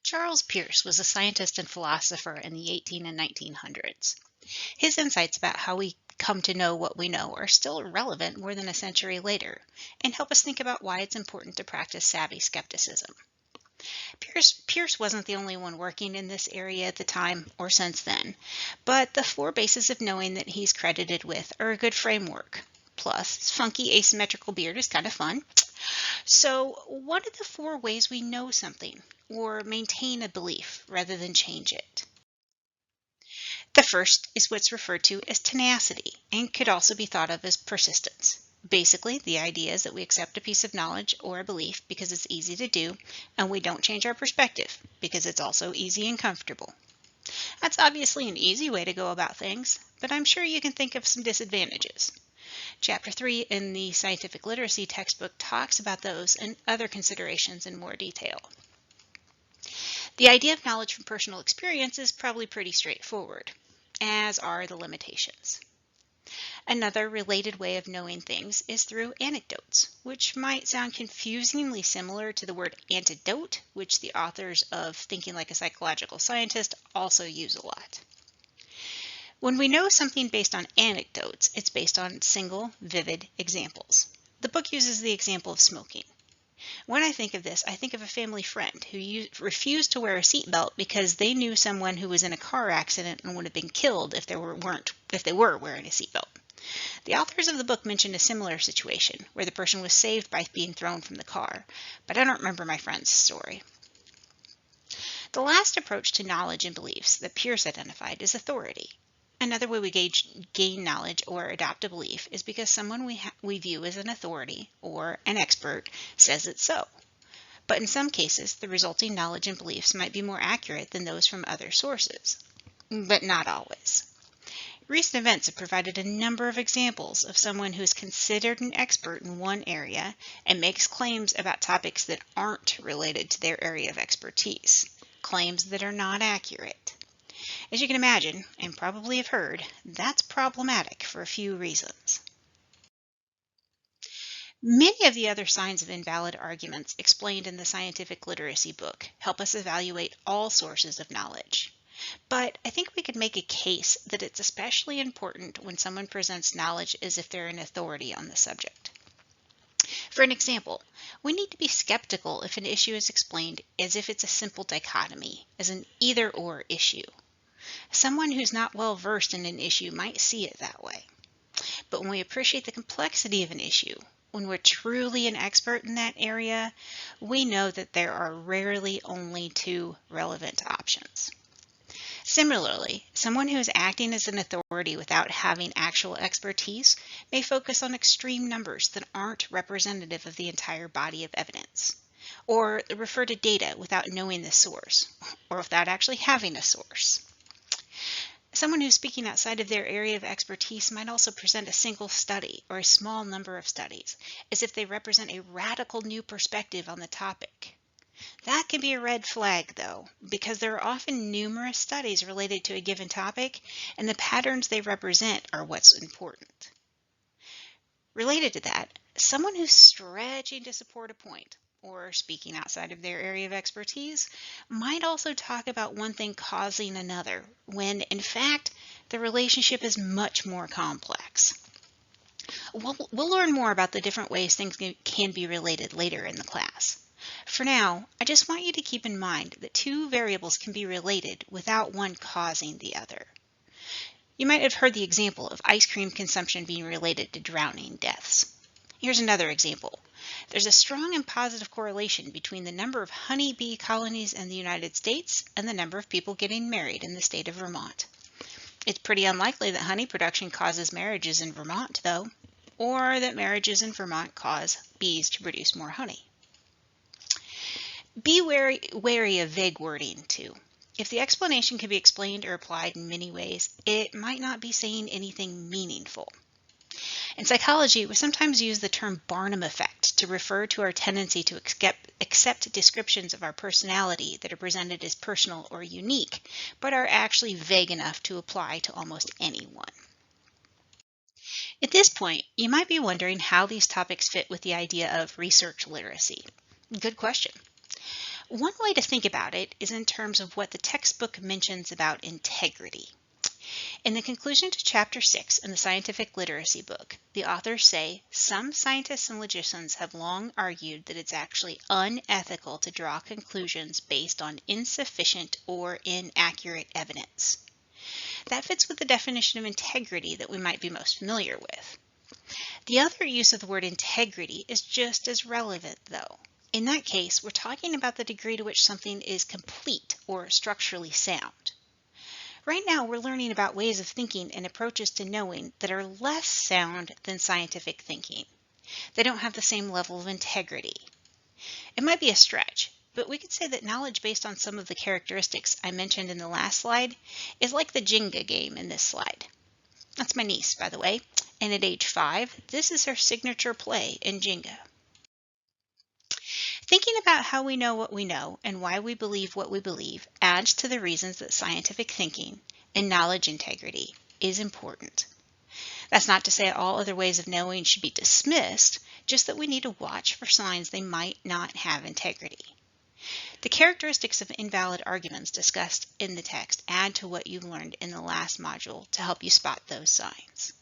Charles Peirce was a scientist and philosopher in the 18 and 1900s. His insights about how we come to know what we know are still relevant more than a century later and help us think about why it's important to practice savvy skepticism. Peirce wasn't the only one working in this area at the time or since then, but the four bases of knowing that he's credited with are a good framework. Plus, his funky asymmetrical beard is kind of fun. So, what are the four ways we know something or maintain a belief rather than change it? The first is what's referred to as tenacity and could also be thought of as persistence. Basically, the idea is that we accept a piece of knowledge or a belief because it's easy to do, and we don't change our perspective because it's also easy and comfortable. That's obviously an easy way to go about things, but I'm sure you can think of some disadvantages. Chapter 3 in the scientific literacy textbook talks about those and other considerations in more detail. The idea of knowledge from personal experience is probably pretty straightforward, as are the limitations. Another related way of knowing things is through anecdotes, which might sound confusingly similar to the word antidote, which the authors of Thinking Like a Psychological Scientist also use a lot. When we know something based on anecdotes, it's based on single, vivid examples. The book uses the example of smoking. When I think of this, I think of a family friend who refused to wear a seatbelt because they knew someone who was in a car accident and would have been killed if they were wearing a seatbelt. The authors of the book mentioned a similar situation where the person was saved by being thrown from the car, but I don't remember my friend's story. The last approach to knowledge and beliefs that Peirce identified is authority. Another way we gain knowledge or adopt a belief is because someone we view as an authority or an expert says it's so. But in some cases, the resulting knowledge and beliefs might be more accurate than those from other sources, but not always. Recent events have provided a number of examples of someone who is considered an expert in one area and makes claims about topics that aren't related to their area of expertise, claims that are not accurate. As you can imagine, and probably have heard, that's problematic for a few reasons. Many of the other signs of invalid arguments explained in the scientific literacy book help us evaluate all sources of knowledge. But I think we could make a case that it's especially important when someone presents knowledge as if they're an authority on the subject. For an example, we need to be skeptical if an issue is explained as if it's a simple dichotomy, as an either-or issue. Someone who's not well versed in an issue might see it that way. But when we appreciate the complexity of an issue, when we're truly an expert in that area, we know that there are rarely only two relevant options. Similarly, someone who is acting as an authority without having actual expertise may focus on extreme numbers that aren't representative of the entire body of evidence, or refer to data without knowing the source, or without actually having a source. Someone who's speaking outside of their area of expertise might also present a single study or a small number of studies, as if they represent a radical new perspective on the topic. That can be a red flag, though, because there are often numerous studies related to a given topic, and the patterns they represent are what's important. Related to that, someone who's stretching to support a point, or speaking outside of their area of expertise, might also talk about one thing causing another, when, in fact, the relationship is much more complex. We'll learn more about the different ways things can be related later in the class. For now, I just want you to keep in mind that two variables can be related without one causing the other. You might have heard the example of ice cream consumption being related to drowning deaths. Here's another example. There's a strong and positive correlation between the number of honeybee colonies in the United States and the number of people getting married in the state of Vermont. It's pretty unlikely that honey production causes marriages in Vermont, though, or that marriages in Vermont cause bees to produce more honey. Be wary of vague wording, too. If the explanation can be explained or applied in many ways, it might not be saying anything meaningful. In psychology, we sometimes use the term Barnum effect to refer to our tendency to accept descriptions of our personality that are presented as personal or unique, but are actually vague enough to apply to almost anyone. At this point, you might be wondering how these topics fit with the idea of research literacy. Good question. One way to think about it is in terms of what the textbook mentions about integrity. In the conclusion to Chapter 6 in the Scientific Literacy book, the authors say some scientists and logicians have long argued that it's actually unethical to draw conclusions based on insufficient or inaccurate evidence. That fits with the definition of integrity that we might be most familiar with. The other use of the word integrity is just as relevant, though. In that case, we're talking about the degree to which something is complete or structurally sound. Right now, we're learning about ways of thinking and approaches to knowing that are less sound than scientific thinking. They don't have the same level of integrity. It might be a stretch, but we could say that knowledge based on some of the characteristics I mentioned in the last slide is like the Jenga game in this slide. That's my niece, by the way, and at age 5, this is her signature play in Jenga. Thinking about how we know what we know and why we believe what we believe adds to the reasons that scientific thinking and knowledge integrity is important. That's not to say all other ways of knowing should be dismissed, just that we need to watch for signs they might not have integrity. The characteristics of invalid arguments discussed in the text add to what you learned in the last module to help you spot those signs.